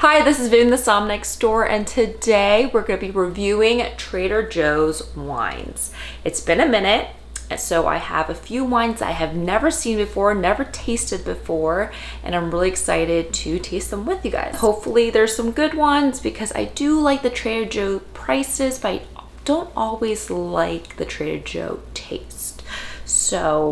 Hi, this is Vin, the Somm next door, and today we're going to be reviewing Trader Joe's wines. It's been a minute, so I have a few wines I have never seen before, never tasted before, and I'm really excited to taste them with you guys. Hopefully there's some good ones because I do like the Trader Joe prices, but I don't always like the Trader Joe taste. So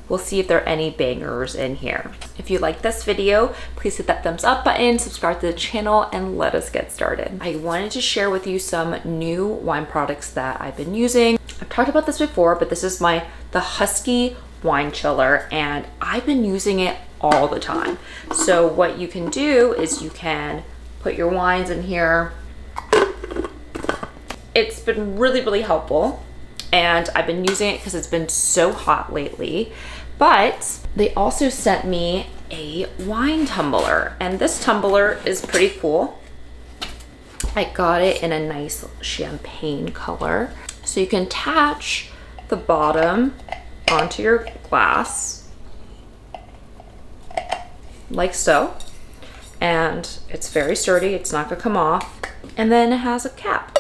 we'll see if there are any bangers in here. If you like this video, please hit that thumbs up button, subscribe to the channel, and let us get started. I wanted to share with you some new wine products that I've been using. I've talked about this before, but this is the Huski wine chiller, and I've been using it all the time. So what you can do is you can put your wines in here. It's been really helpful, and I've been using it because it's been so hot lately. But they also sent me a wine tumbler, and this tumbler is pretty cool. I got it in a nice champagne color. So you can attach the bottom onto your glass like so. And it's very sturdy, it's not gonna come off. And then it has a cap.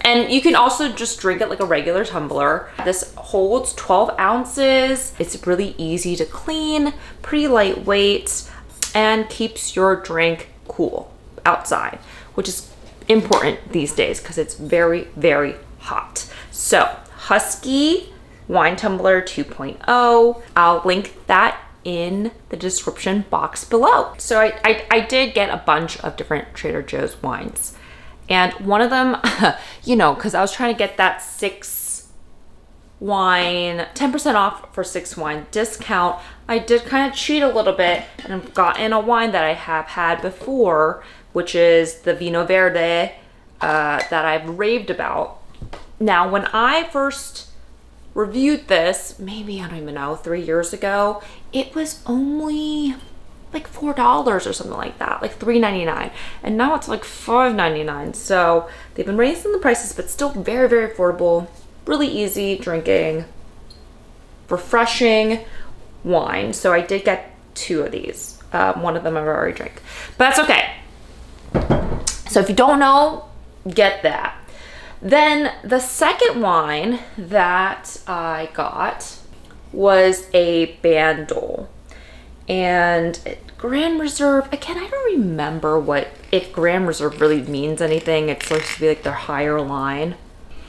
And you can also just drink it like a regular tumbler. This holds 12 ounces. It's really easy to clean, pretty lightweight, and keeps your drink cool outside, which is important these days because it's very hot. So Huski Wine Tumbler 2.0. I'll link that in the description box below. So I did get a bunch of different Trader Joe's wines. And one of them, you know, because I was trying to get that 6 wine, 10% off for 6 wine discount, I did kind of cheat a little bit and I've gotten a wine that I have had before, which is the Vinho Verde that I've raved about. Now, when I first reviewed this, maybe, I don't even know, 3 years ago, it was only like $4 or something like that, like $3.99, and now it's like $5.99. So they've been raising the prices, but still very affordable, really easy drinking, refreshing wine. So I did get 2 of these. One of them I've already drank, but that's okay. So if you don't know, get that. Then the second wine that I got was a Bandol. And Grand Reserve, again, I don't remember if Grand Reserve really means anything. It's supposed to be like their higher line.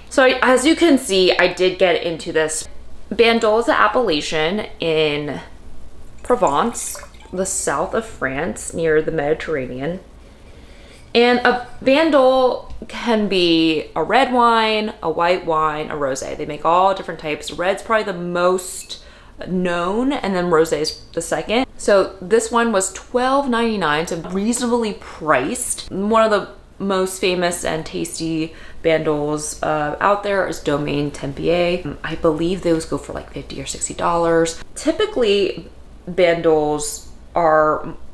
So as you can see, I did get into this. Bandol is an appellation in Provence, the south of France, near the Mediterranean. And a Bandol can be a red wine, a white wine, a rosé. They make all different types. Red's probably the most known, and then rosé is the second. So this one was $12.99, so reasonably priced. One of the most famous and tasty Bandols out there is Domaine Tempier. I believe those go for like $50 or $60. Typically, Bandols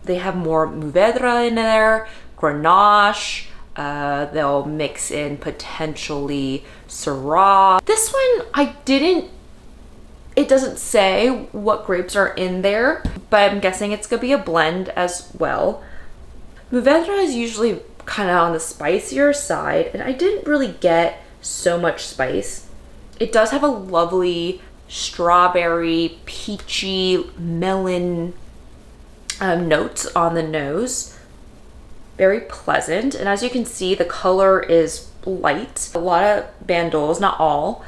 they have more Mourvedre in there, Grenache. They'll mix in potentially Syrah. This one, it doesn't say what grapes are in there, but I'm guessing it's gonna be a blend as well. Mourvedre is usually kind of on the spicier side, and I didn't really get so much spice. It does have a lovely strawberry, peachy, melon notes on the nose. Very pleasant, and as you can see, the color is light. A lot of Bandols, not all,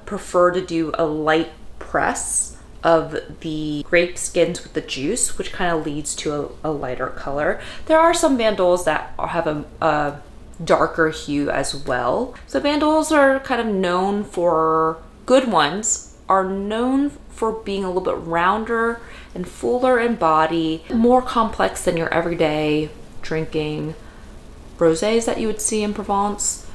prefer to do a light press of the grape skins with the juice, which kind of leads to a lighter color. There are some Bandols that have a darker hue as well. So Bandols are kind of known for, good ones are known for being a little bit rounder and fuller in body, more complex than your everyday drinking rosés that you would see in Provence.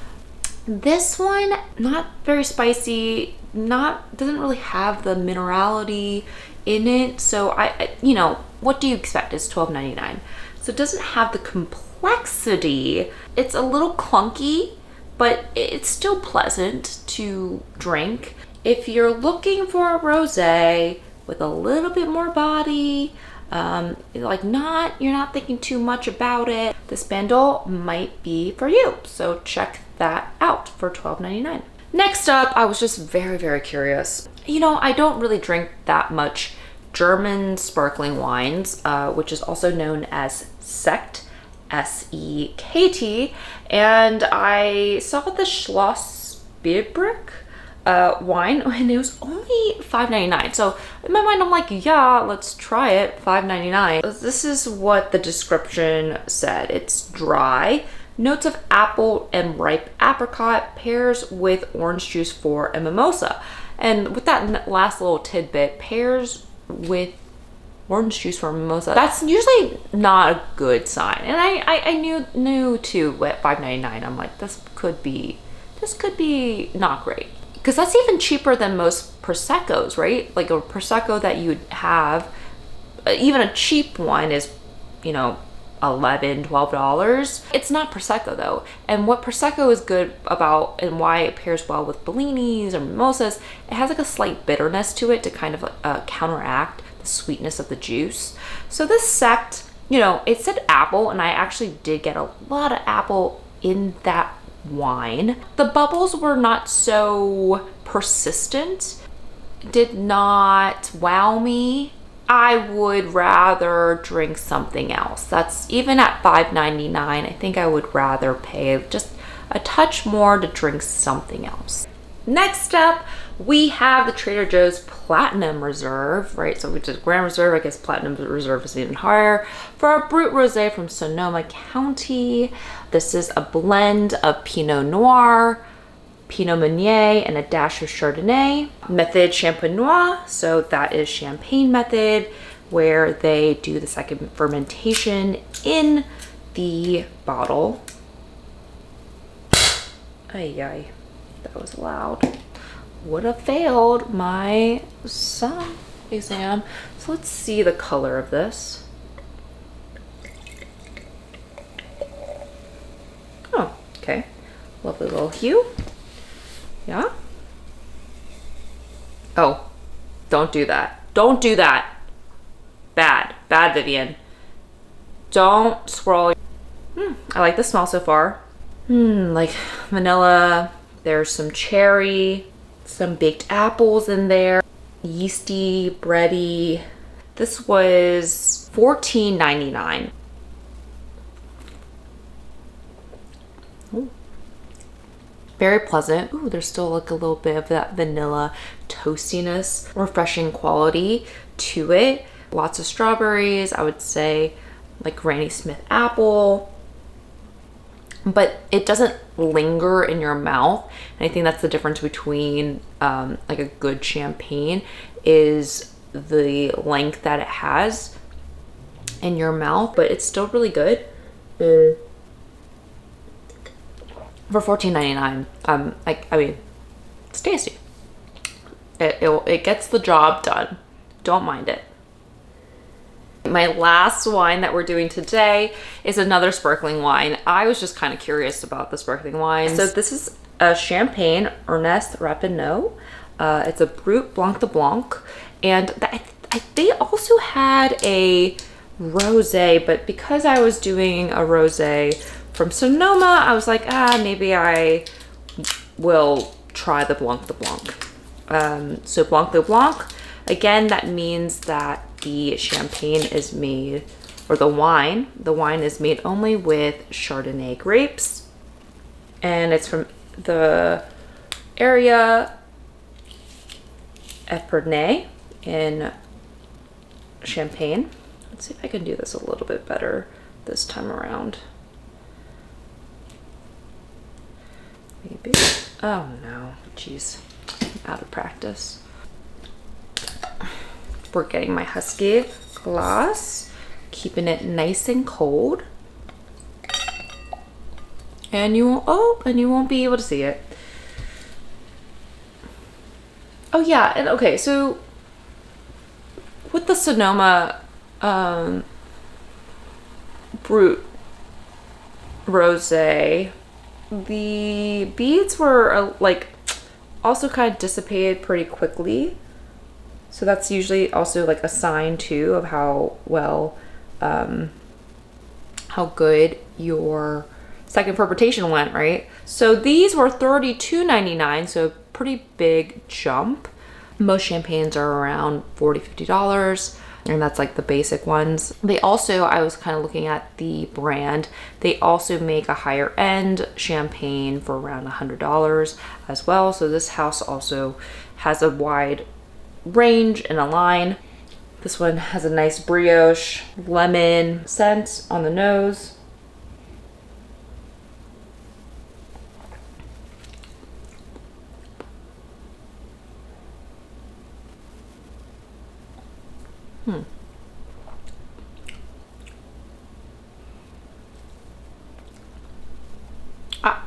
This one, not very spicy, doesn't really have the minerality in it. So you know, what do you expect? It's $12.99. So it doesn't have the complexity. It's a little clunky, but it's still pleasant to drink. If you're looking for a rosé with a little bit more body, like you're not thinking too much about it, this Bandol might be for you. So check that out for $12.99. Next up, I was just very, very curious. You know, I don't really drink that much German sparkling wines, which is also known as Sekt, S-E-K-T, and I saw the Schloss Bierbrück wine, and it was only $5.99. So in my mind, I'm like, yeah, let's try it, $5.99. This is what the description said. It's dry, notes of apple and ripe apricot, pairs with orange juice for a mimosa. And with that last little tidbit, pairs with orange juice for a mimosa, that's usually not a good sign. And I knew too at $5.99, I'm like, this could be not great. Because that's even cheaper than most Prosecco's, right? Like a Prosecco that you would have, even a cheap one is, you know, $11, $12. It's not Prosecco though. And what Prosecco is good about and why it pairs well with Bellinis or mimosas, it has like a slight bitterness to it to kind of counteract the sweetness of the juice. So this Sekt, you know, it said apple, and I actually did get a lot of apple in that wine. The bubbles were not so persistent, did not wow me. I would rather drink something else. That's even at $5.99. I think I would rather pay just a touch more to drink something else. Next up, we have the Trader Joe's Platinum Reserve, right? So we did Grand Reserve, I guess Platinum Reserve is even higher. For a Brut Rosé from Sonoma County. This is a blend of Pinot Noir, Pinot Meunier, and a dash of Chardonnay. Method Champenois, so that is champagne method, where they do the second fermentation in the bottle. Ay, that was loud. Would have failed my Somm exam. So let's see the color of this. Oh, okay. Lovely little hue. Yeah. Oh, don't do that. Don't do that. Bad, Vivian. Don't swirl. I like the smell so far. Like vanilla. There's some cherry, some baked apples in there, yeasty, bready. This was $14.99. Very pleasant. Ooh, there's still like a little bit of that vanilla toastiness, refreshing quality to it. Lots of strawberries, I would say, like Granny Smith apple, but it doesn't linger in your mouth. And I think that's the difference between like a good champagne is the length that it has in your mouth, but it's still really good. For $14.99, I mean, it's tasty. It gets the job done. Don't mind it. My last wine that we're doing today is another sparkling wine. I was just kind of curious about the sparkling wine. So this is a champagne, Ernest Rapeneau. It's a Brut Blanc de Blanc, and they also had a rosé, but because I was doing a rosé from Sonoma, I was like, maybe I will try the Blanc de Blanc. So Blanc de Blanc, again, that means that the champagne is made, or the wine is made only with Chardonnay grapes, and it's from the area Epernay in Champagne. Let's see if I can do this a little bit better this time around. Maybe. Oh no, jeez, I'm out of practice. We're getting my Huski glass, keeping it nice and cold, and you won't be able to see it. Oh yeah, and okay, so with the Sonoma Brut Rosé, the beads were like also kind of dissipated pretty quickly. So that's usually also like a sign too of how well, how good your second fermentation went, right? So these were $32.99, so pretty big jump. Most champagnes are around $40, $50, and that's like the basic ones. They also, I was kind of looking at the brand, they also make a higher end champagne for around $100 as well. So this house also has a wide range and a line. This one has a nice brioche lemon scent on the nose.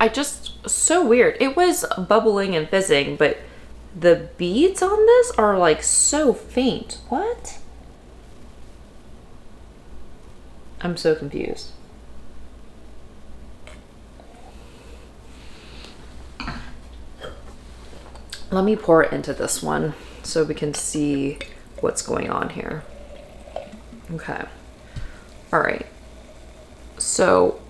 I just, so weird. It was bubbling and fizzing, but the beads on this are like so faint. What? I'm so confused. Let me pour it into this one so we can see what's going on here. Okay. All right. So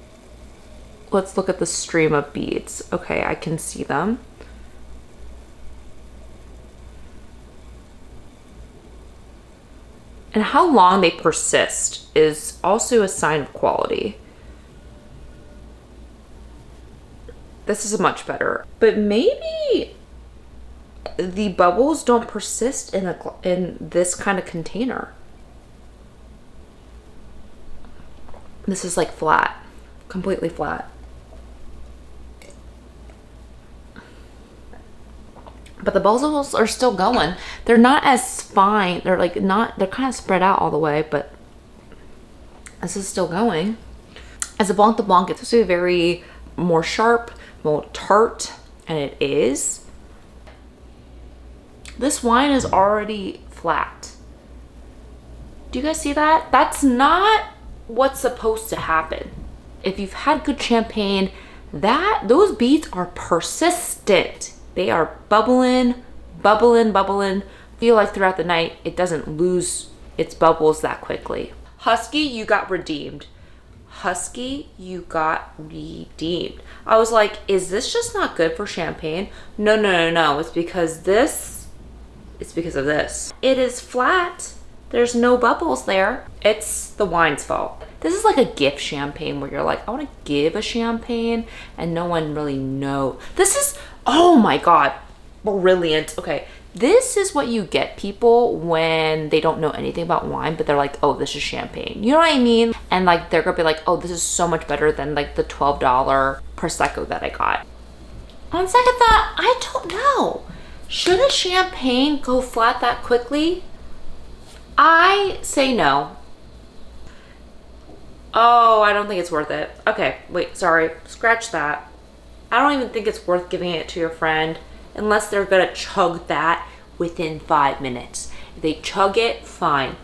let's look at the stream of beads. Okay, I can see them. And how long they persist is also a sign of quality. This is much better, but maybe the bubbles don't persist in this kind of container. This is like flat, completely flat. But the bubbles are still going. They're not as fine. They're like not, they're kind of spread out all the way, but this is still going. As a Blanc de Blanc, it's supposed to be very more sharp, more tart, and it is. This wine is already flat. Do you guys see that? That's not what's supposed to happen. If you've had good champagne, those beads are persistent. They are bubbling, bubbling, bubbling. Feel like throughout the night, it doesn't lose its bubbles that quickly. Huski, you got redeemed. Huski, you got redeemed. I was like, is this just not good for champagne? No, no, no, no. It's because of this. It is flat. There's no bubbles there. It's the wine's fault. This is like a gift champagne where you're like, I want to give a champagne and no one really knows. This is, oh my God, brilliant. Okay, this is what you get people when they don't know anything about wine, but they're like, oh, this is champagne. You know what I mean? And like, they're gonna be like, oh, this is so much better than like the $12 Prosecco that I got. On second thought, I don't know. Should a champagne go flat that quickly? I say no. Oh, I don't think it's worth it. Okay, wait, sorry, scratch that. I don't even think it's worth giving it to your friend unless they're gonna chug that within 5 minutes. If they chug it, fine.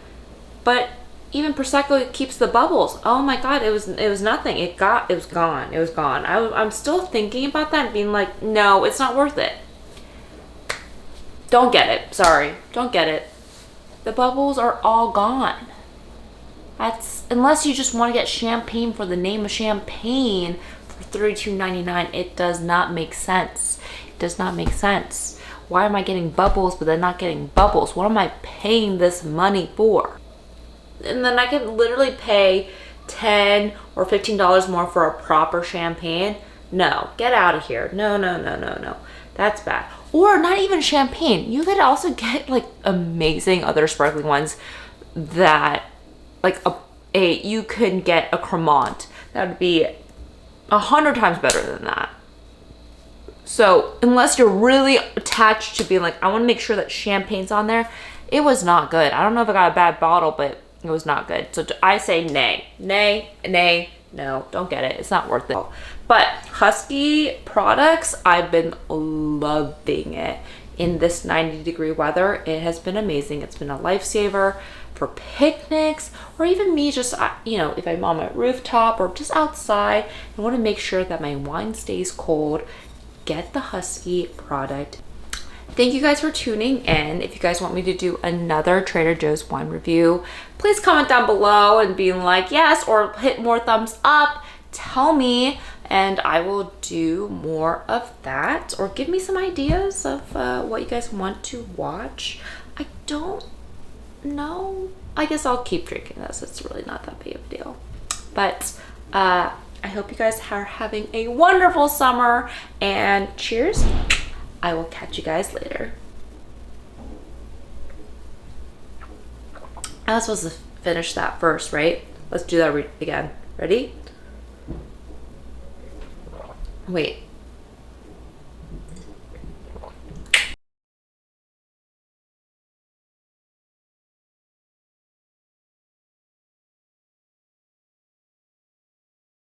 But even Prosecco keeps the bubbles. Oh my God, it was nothing. It was gone. I'm still thinking about that and being like, no, it's not worth it. Don't get it. Sorry, don't get it. The bubbles are all gone. That's, unless you just want to get champagne for the name of champagne for $32.99, it does not make sense. It does not make sense. Why am I getting bubbles but then not getting bubbles? What am I paying this money for? And then I can literally pay $10 or $15 more for a proper champagne. No, get out of here. No, no, no, no, no. That's bad. Or not even champagne. You could also get like amazing other sparkling ones that like you could get a Cremant. That would be 100 times better than that. So unless you're really attached to being like, I want to make sure that champagne's on there, it was not good. I don't know if I got a bad bottle, but it was not good. So I say nay, nay, nay, no, don't get it. It's not worth it. But Huski products, I've been loving it. In this 90-degree weather, it has been amazing. It's been a lifesaver for picnics, or even me just, you know, if I'm on my rooftop or just outside, I want to make sure that my wine stays cold. Get the Huski product. Thank you guys for tuning in. If you guys want me to do another Trader Joe's wine review, please comment down below and being like yes, or hit more thumbs up. Tell me, and I will do more of that, or give me some ideas of what you guys want to watch. I don't know. I guess I'll keep drinking this. It's really not that big of a deal. But I hope you guys are having a wonderful summer, and cheers. I will catch you guys later. I was supposed to finish that first, right? Let's do that again. Ready? Wait.